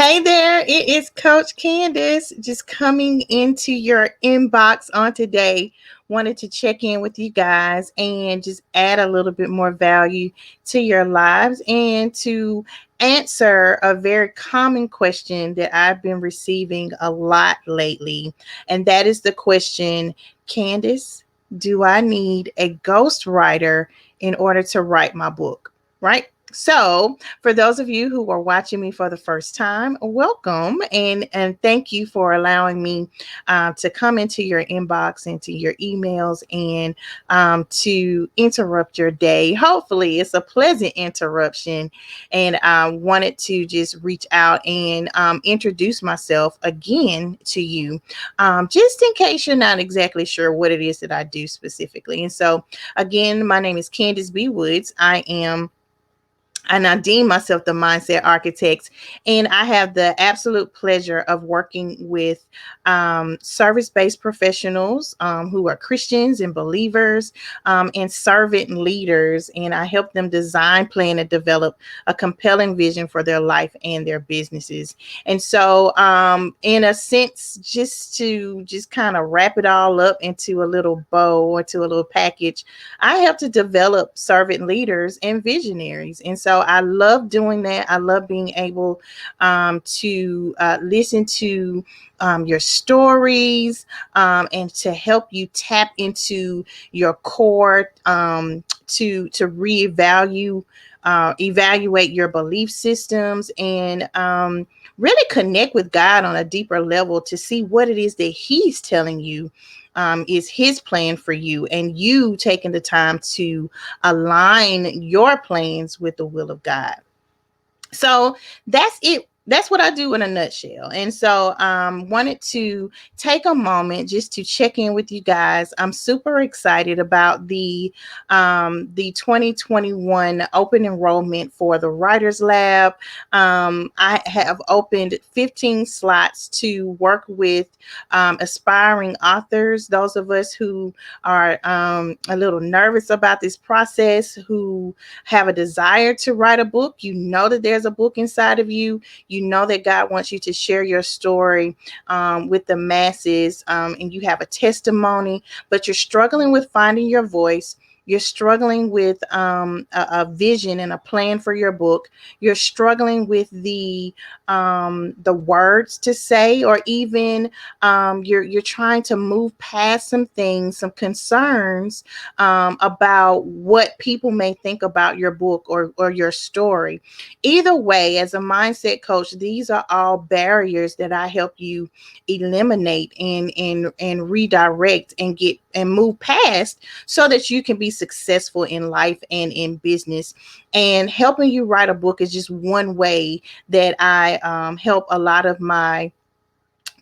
Hey there, it is Coach Candace just coming into your inbox on today. Wanted to check in with you guys and just add a little bit more value to your lives and to answer a very common question that I've been receiving a lot lately. And that is the question, Candace, do I need a ghostwriter in order to write my book? Right? So, for those of you who are watching me for the first time, welcome and thank you for allowing me to come into your inbox, into your emails, and to interrupt your day. Hopefully, it's a pleasant interruption. And I wanted to just reach out and introduce myself again to you, just in case you're not exactly sure what it is that I do specifically. And so, again, my name is Candace B. Woods. I deem myself the mindset architect, and I have the absolute pleasure of working with service-based professionals who are Christians and believers and servant leaders, and I help them design, plan, and develop a compelling vision for their life and their businesses. And so, in a sense, just kind of wrap it all up into a little bow or to a little package, I help to develop servant leaders and visionaries. And so I love doing that. I love being able to listen to your stories and to help you tap into your core to reevaluate evaluate your belief systems and really connect with God on a deeper level to see what it is that He's telling you is His plan for you, and you taking the time to align your plans with the will of God. So that's it. That's what I do in a nutshell. And so wanted to take a moment just to check in with you guys. I'm super excited about the 2021 open enrollment for the Writers Lab. I have opened 15 slots to work with aspiring authors, those of us who are a little nervous about this process, who have a desire to write a book. You know that there's a book inside of you. You know that God wants you to share your story with the masses, and you have a testimony, but you're struggling with finding your voice. You're struggling with a vision and a plan for your book. You're struggling with the words to say, or even you're trying to move past some things, some concerns about what people may think about your book or your story. Either way, as a mindset coach, these are all barriers that I help you eliminate and redirect and get and move past so that you can be successful in life and in business. And helping you write a book is just one way that I help a lot of my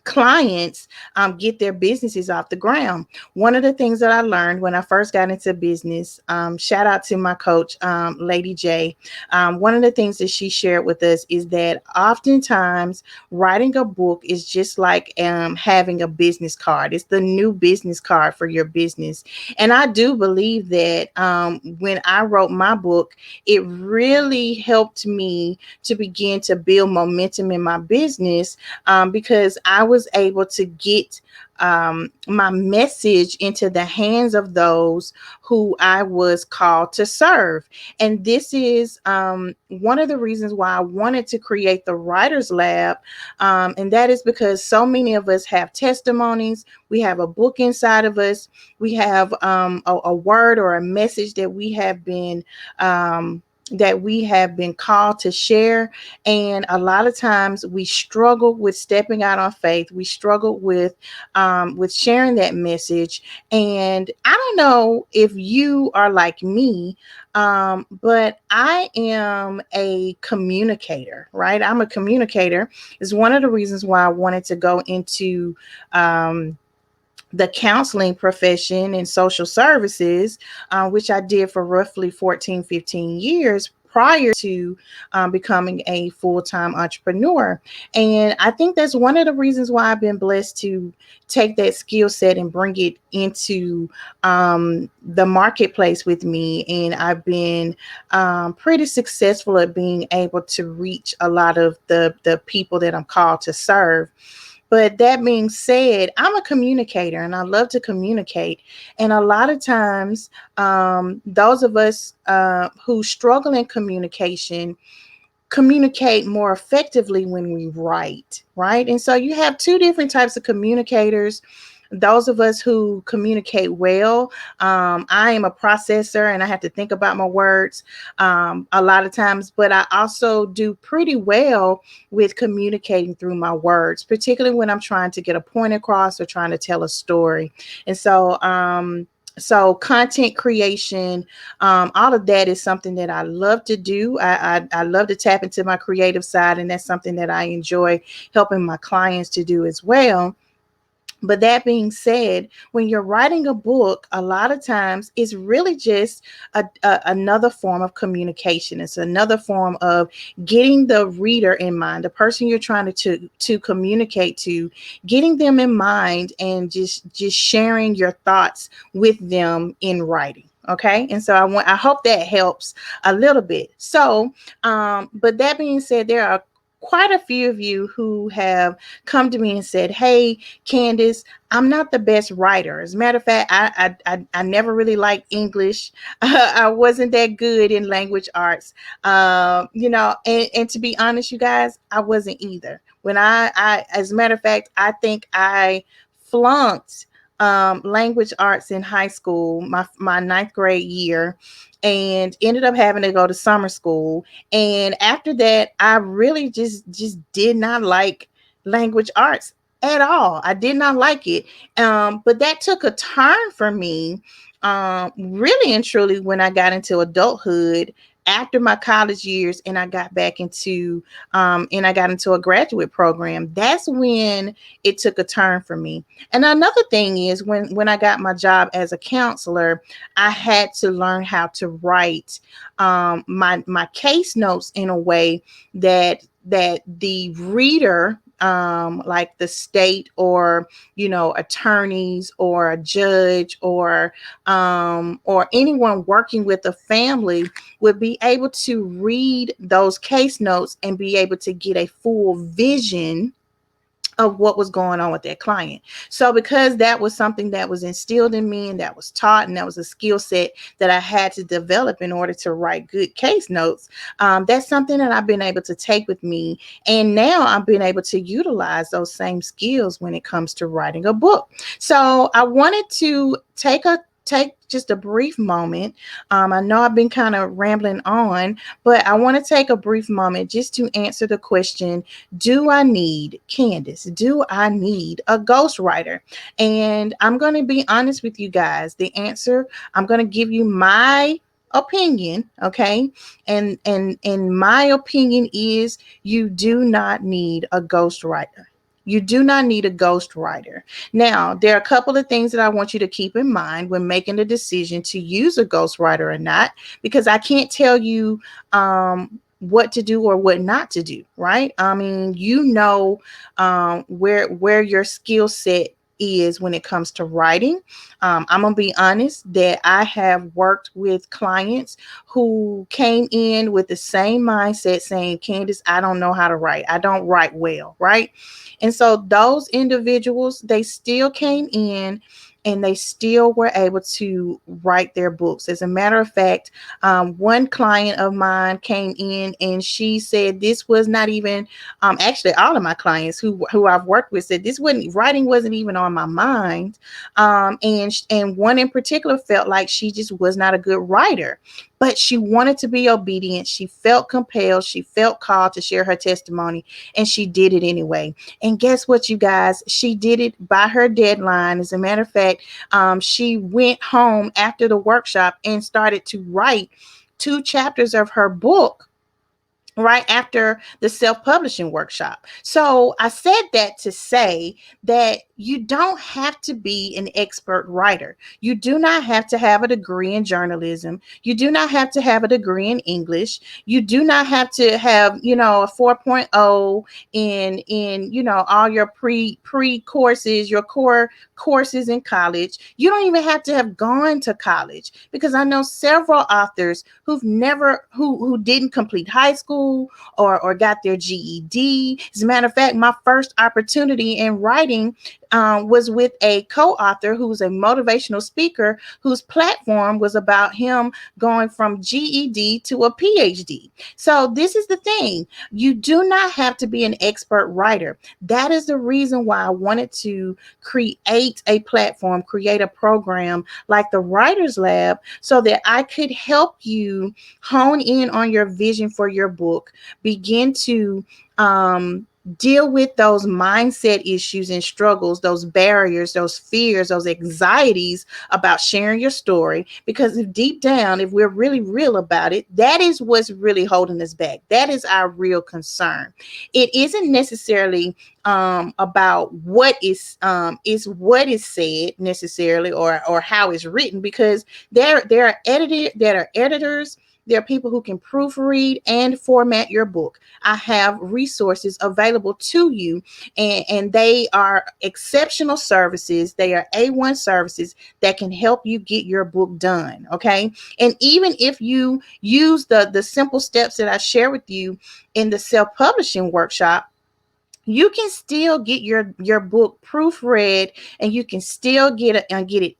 clients get their businesses off the ground. One of the things that I learned when I first got into business, shout out to my coach, Lady J. One of the things that she shared with us is that oftentimes writing a book is just like having a business card. It's the new business card for your business. And I do believe that when I wrote my book, it really helped me to begin to build momentum in my business because I was able to get my message into the hands of those who I was called to serve. And this is one of the reasons why I wanted to create the Writers Lab. And that is because so many of us have testimonies. We have a book inside of us. We have a word or a message that we have been called to share. And a lot of times we struggle with stepping out on faith. We struggle with sharing that message. And I don't know if you are like me, but I am a communicator, right? I'm a communicator. Is one of the reasons why I wanted to go into the counseling profession and social services, which I did for roughly 14, 15 years prior to becoming a full-time entrepreneur. And I think that's one of the reasons why I've been blessed to take that skill set and bring it into the marketplace with me. And I've been pretty successful at being able to reach a lot of the people that I'm called to serve. But that being said, I'm a communicator and I love to communicate. And a lot of times, those of us who struggle in communication communicate more effectively when we write, right? And so you have two different types of communicators. Those of us who communicate well, I am a processor and I have to think about my words a lot of times, but I also do pretty well with communicating through my words, particularly when I'm trying to get a point across or trying to tell a story. And so content creation, all of that is something that I love to do. I love to tap into my creative side, and that's something that I enjoy helping my clients to do as well. But that being said, when you're writing a book, a lot of times it's really just another form of communication. It's another form of getting the reader in mind, the person you're trying to communicate to, getting them in mind, and just sharing your thoughts with them in writing. Okay, and so I hope that helps a little bit. So, but that being said, there are quite a few of you who have come to me and said, "Hey, Candace, I'm not the best writer. As a matter of fact, I never really liked English. I wasn't that good in language arts. And to be honest, you guys, I wasn't either. When as a matter of fact, I think I flunked language arts in high school, my ninth grade year, and ended up having to go to summer school. And after that, I really just did not like language arts at all. I did not like it. But that took a turn for me, really and truly, when I got into adulthood after my college years, and I got back into and I got into a graduate program. That's when it took a turn for me. And another thing is, when I got my job as a counselor, I had to learn how to write my case notes in a way that the reader, like the state, or attorneys, or a judge, or anyone working with a family, would be able to read those case notes and be able to get a full vision of what was going on with their client. So because that was something that was instilled in me and that was taught, and that was a skill set that I had to develop in order to write good case notes, that's something that I've been able to take with me. And now I've been able to utilize those same skills when it comes to writing a book. So I wanted to take just a brief moment. I know I've been kind of rambling on, but I want to take a brief moment just to answer the question: do I need, Candace, do I need a ghostwriter? And I'm going to be honest with you guys. The answer, I'm going to give you my opinion, okay? And my opinion is, you do not need a ghostwriter. You do not need a ghostwriter. Now, there are a couple of things that I want you to keep in mind when making the decision to use a ghostwriter or not, because I can't tell you what to do or what not to do, right? I mean, where your skill set is when it comes to writing. I'm gonna be honest that I have worked with clients who came in with the same mindset, saying, "Candace, I don't know how to write. I don't write well," right? And so those individuals, they still came in and they still were able to write their books. As a matter of fact, one client of mine came in and she said this was not even, actually all of my clients who I've worked with said this wasn't, writing wasn't even on my mind. And one in particular felt like she just was not a good writer, but she wanted to be obedient. She felt compelled. She felt called to share her testimony, and she did it anyway. And guess what, you guys? She did it by her deadline. As a matter of fact, she went home after the workshop and started to write 2 chapters of her book right after the self-publishing workshop. So I said that to say that you don't have to be an expert writer. You do not have to have a degree in journalism. You do not have to have a degree in English. You do not have to have, a 4.0 in all your pre courses, your core courses in college. You don't even have to have gone to college, because I know several authors who didn't complete high school or got their GED. As a matter of fact, my first opportunity in writing was with a co-author who's a motivational speaker whose platform was about him going from GED to a PhD. So this is the thing. You do not have to be an expert writer. That is the reason why I wanted to create a platform, create a program like the Writers Lab, so that I could help you hone in on your vision for your book, begin to deal with those mindset issues and struggles, those barriers, those fears, those anxieties about sharing your story. Because if deep down, if we're really real about it, that is what's really holding us back. That is our real concern. It isn't necessarily about what is said necessarily, or how it's written, because there are editors. There are people who can proofread and format your book. I have resources available to you, and they are exceptional services. They are A1 services that can help you get your book done. Okay. And even if you use the simple steps that I share with you in the self-publishing workshop, you can still get your book proofread, and you can still get it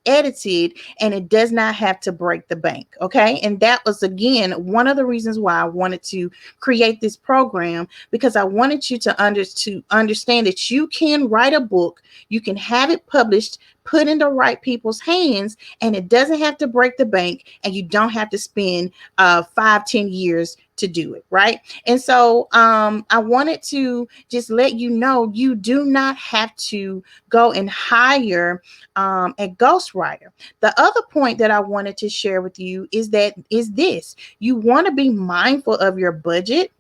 edited, and it does not have to break the bank. Okay. And that was, again, one of the reasons why I wanted to create this program, because I wanted you to understand that you can write a book, you can have it published, put in the right people's hands, and it doesn't have to break the bank, and you don't have to spend 5-10 years to do it, right? And so I wanted to just let you know, you do not have to go and hire a ghostwriter. The other point that I wanted to share with you is this: you want to be mindful of your budget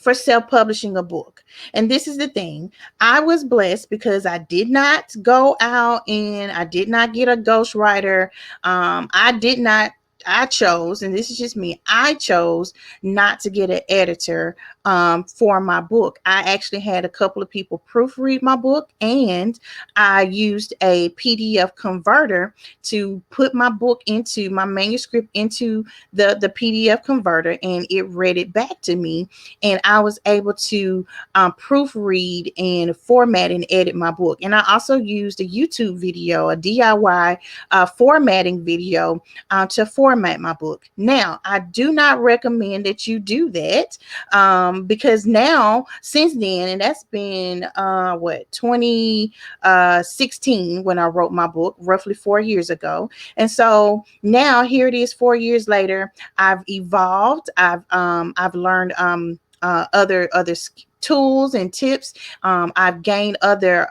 for self-publishing a book. And this is the thing. I was blessed because I did not go out and I did not get a ghostwriter. I did not I chose, and this is just me, I chose not to get an editor for my book. I actually had a couple of people proofread my book, and I used a PDF converter to put my manuscript into the PDF converter, and it read it back to me, and I was able to proofread and format and edit my book. And I also used a YouTube video, a DIY formatting video to format my book. Now, I do not recommend that you do that because now, since then, and that's been 2016 when I wrote my book, roughly 4 years ago. And so now here it is, 4 years later. I've evolved. I've learned other tools and tips. I've gained other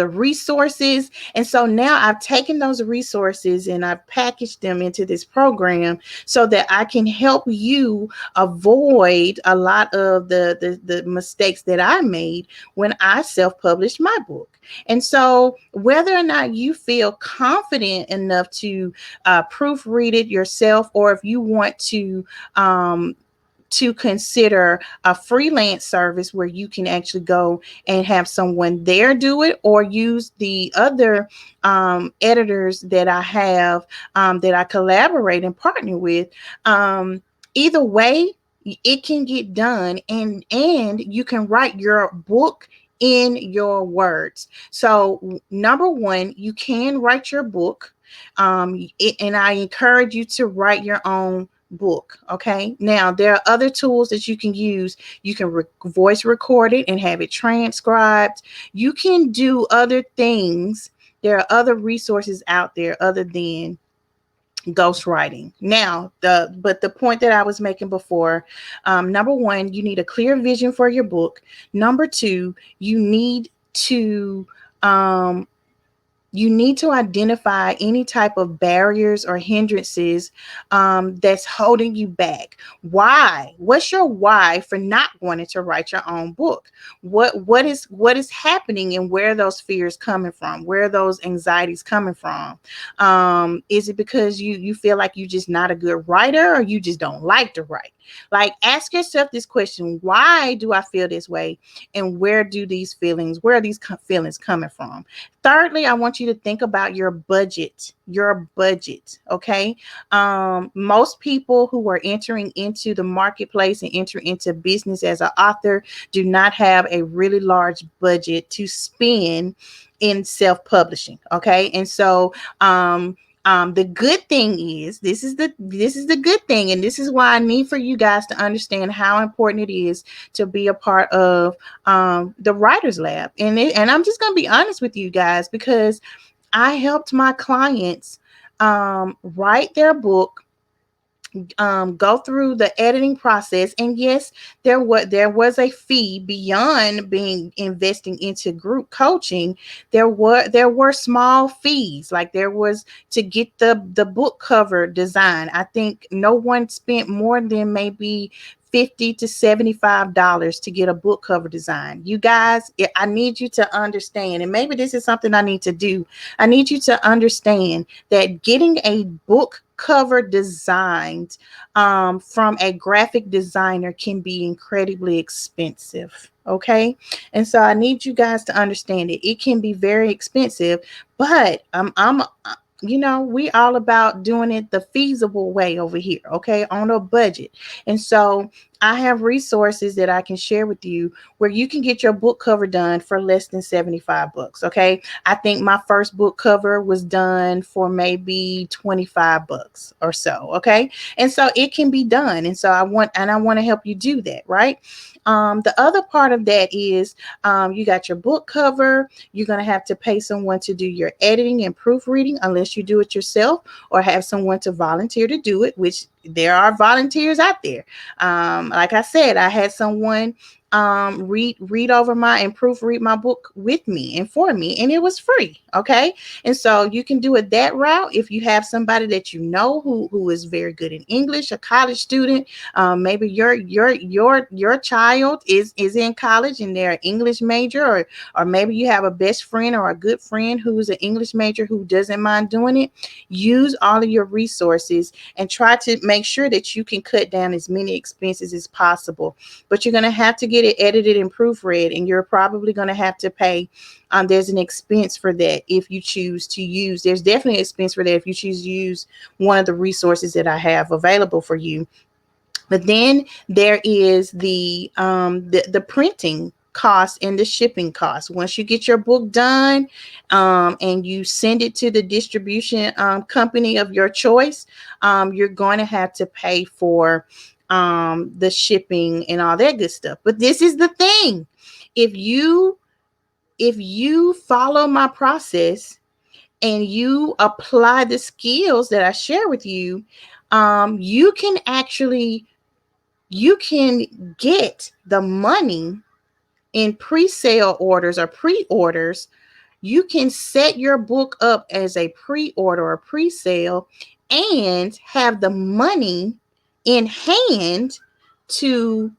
resources. And so now I've taken those resources and I've packaged them into this program so that I can help you avoid a lot of the mistakes that I made when I self-published my book. And so whether or not you feel confident enough to proofread it yourself, or if you want to consider a freelance service where you can actually go and have someone there do it, or use the other editors that I have that I collaborate and partner with. Either way, it can get done, and you can write your book in your words. So number one, you can write your book, and I encourage you to write your own book. Okay. Now, there are other tools that you can use. You can voice record it and have it transcribed. You can do other things. There are other resources out there other than ghostwriting. Now, the point that I was making before, number one, you need a clear vision for your book. Number two, you need to um, You need to identify any type of barriers or hindrances that's holding you back. Why? What's your why for not wanting to write your own book? What is happening, and where are those fears coming from? Where are those anxieties coming from? Is it because you feel like you're just not a good writer, or you just don't like to write? Like, ask yourself this question: why do I feel this way, and where are these feelings coming from? Thirdly, I want you to think about your budget. Your budget, okay? Most people who are entering into the marketplace and enter into business as an author do not have a really large budget to spend in self-publishing, okay? And so, the good thing is, this is the good thing, and this is why I need for you guys to understand how important it is to be a part of the writers lab. And I'm just going to be honest with you guys, because I helped my clients write their book, go through the editing process. And yes, there was a fee beyond being investing into group coaching. There were small fees, like there was to get the book cover design. I think no one spent more than maybe $50 to $75 to get a book cover design. You guys, I need you to understand, and maybe this is something I need to do. I need you to understand that getting a book cover designed from a graphic designer can be incredibly expensive. Okay. And so I need you guys to understand it. It can be very expensive, but we all about doing it the feasible way over here, okay, on a budget. And so I have resources that I can share with you where you can get your book cover done for less than $75. Okay. I think my first book cover was done for maybe $25 or so. Okay. And so it can be done. And so I want to help you do that. Right. The other part of that is you got your book cover. You're going to have to pay someone to do your editing and proofreading, unless you do it yourself or have someone to volunteer to do it, which there are volunteers out there. Like I said, I had someone read over my and proofread my book with me and for me, and it was free. Okay. And so you can do it that route if you have somebody that you know who is very good in English, a college student. Maybe your child is in college and they're an English major, or maybe you have a best friend or a good friend who's an English major who doesn't mind doing it. Use all of your resources and try to make sure that you can cut down as many expenses as possible. But you're going to have to get it edited and proofread, and you're probably going to have to pay. There's an expense for that if you choose to use. There's definitely an expense for that if you choose to use one of the resources that I have available for you. But then there is the printing cost and the shipping cost. Once you get your book done and you send it to the distribution company of your choice, you're going to have to pay for the shipping and all that good stuff. But this is the thing: if you follow my process and you apply the skills that I share with you, you can actually you can get the money in pre-sale orders or pre-orders. You can set your book up as a pre-order or pre-sale and have the money in hand to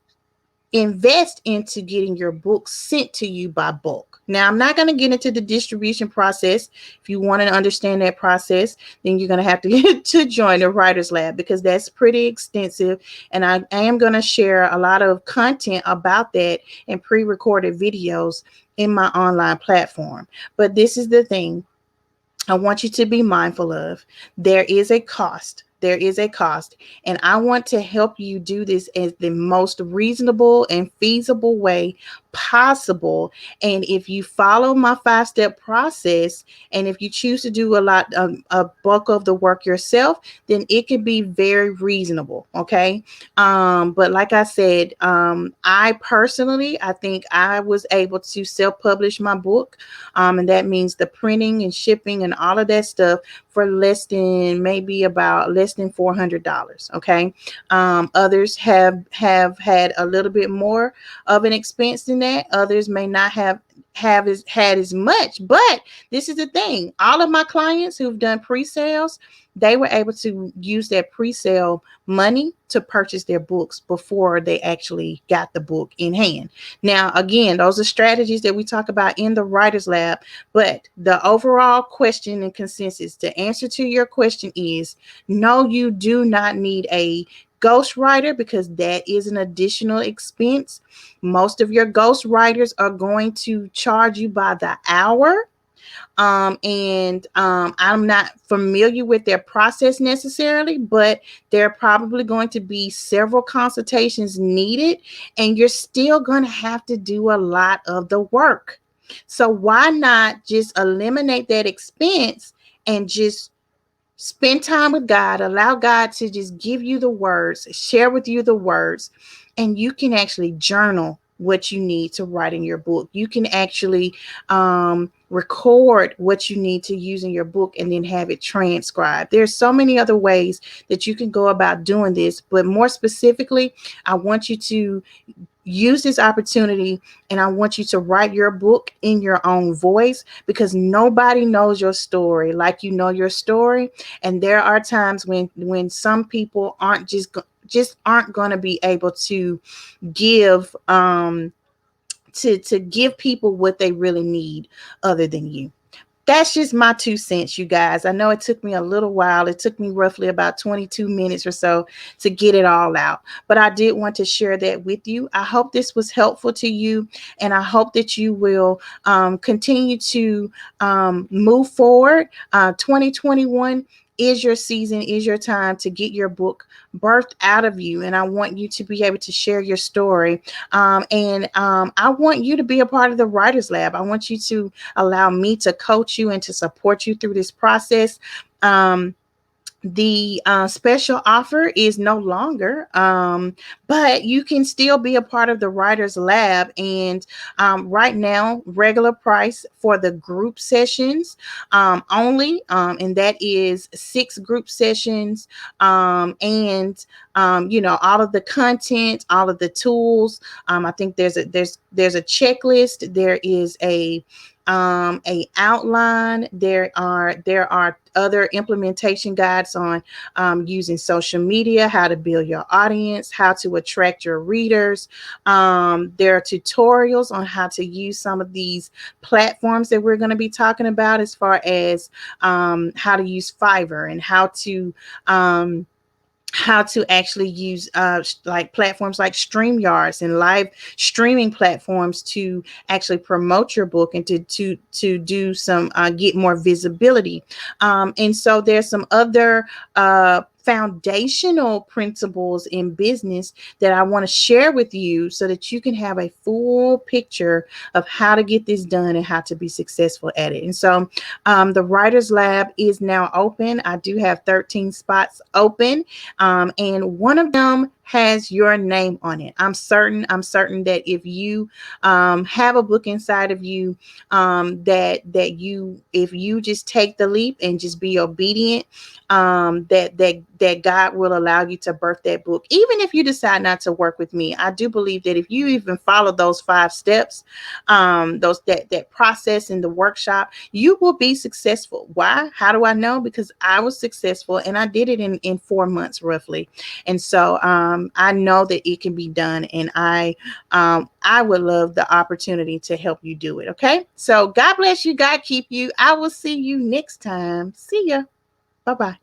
invest into getting your book sent to you by bulk. Now, I'm not going to get into the distribution process. If you want to understand that process, then you're going to have to get to join the Writers Lab, because that's pretty extensive. And I am going to share a lot of content about that in pre-recorded videos in my online platform. But this is the thing I want you to be mindful of. There is a cost. There is a cost. And I want to help you do this as the most reasonable and feasible way possible. And if you follow my 5-step process, and if you choose to do a bulk of the work yourself, then it can be very reasonable. Okay. But like I said, I think I was able to self-publish my book. And that means the printing and shipping and all of that stuff for less than $400. Okay. Others have had a little bit more of an expense than that. Others may not have had as much. But this is the thing, all of my clients who've done pre-sales, they were able to use that pre-sale money to purchase their books before they actually got the book in hand. Now again, those are strategies that we talk about in the writers lab, but the overall question and consensus, the answer to your question is no, you do not need a ghostwriter, because that is an additional expense. Most of your ghostwriters are going to charge you by the hour. And I'm not familiar with their process necessarily, but there are probably going to be several consultations needed, and you're still going to have to do a lot of the work. So why not just eliminate that expense and just spend time with God, allow God to just give you the words, share with you the words, and you can actually journal what you need to write in your book. You can actually record what you need to use in your book and then have it transcribed. There's so many other ways that you can go about doing this, but more specifically, I want you to use this opportunity, and I want you to write your book in your own voice, because nobody knows your story like you know your story. And there are times when some people aren't just aren't going to be able to give to give people what they really need other than you. That's just my 2 cents, you guys. I know it took me a little while. It took me roughly about 22 minutes or so to get it all out, but I did want to share that with you. I hope this was helpful to you, and I hope that you will continue to move forward. 2021 is your season, is your time to get your book birthed out of you, and I want you to be able to share your story. And I want you to be a part of the Writers Lab. I want you to allow me to coach you and to support you through this process. The special offer is no longer, but you can still be a part of the Writers Lab. And right now, regular price for the group sessions only, and that is 6 group sessions. And you know, all of the content, all of the tools. I think there's a checklist. There is a outline. There are other implementation guides on using social media, how to build your audience, how to attract your readers. There are tutorials on how to use some of these platforms that we're going to be talking about, as far as how to use Fiverr, and how to actually use like platforms like StreamYards and live streaming platforms to actually promote your book, and to do some get more visibility. And so there's some other foundational principles in business that I want to share with you, so that you can have a full picture of how to get this done and how to be successful at it. And so the Writers Lab is now open. I do have 13 spots open, and one of them has your name on it. I'm certain that if you have a book inside of you, if you just take the leap and just be obedient, that God will allow you to birth that book. Even if you decide not to work with me, I do believe that if you even follow those 5 steps, those that process in the workshop, you will be successful. Why? How do I know? Because I was successful, and I did it in 4 months roughly. And so I know that it can be done, and I would love the opportunity to help you do it. Okay. So God bless you. God keep you. I will see you next time. See ya. Bye bye.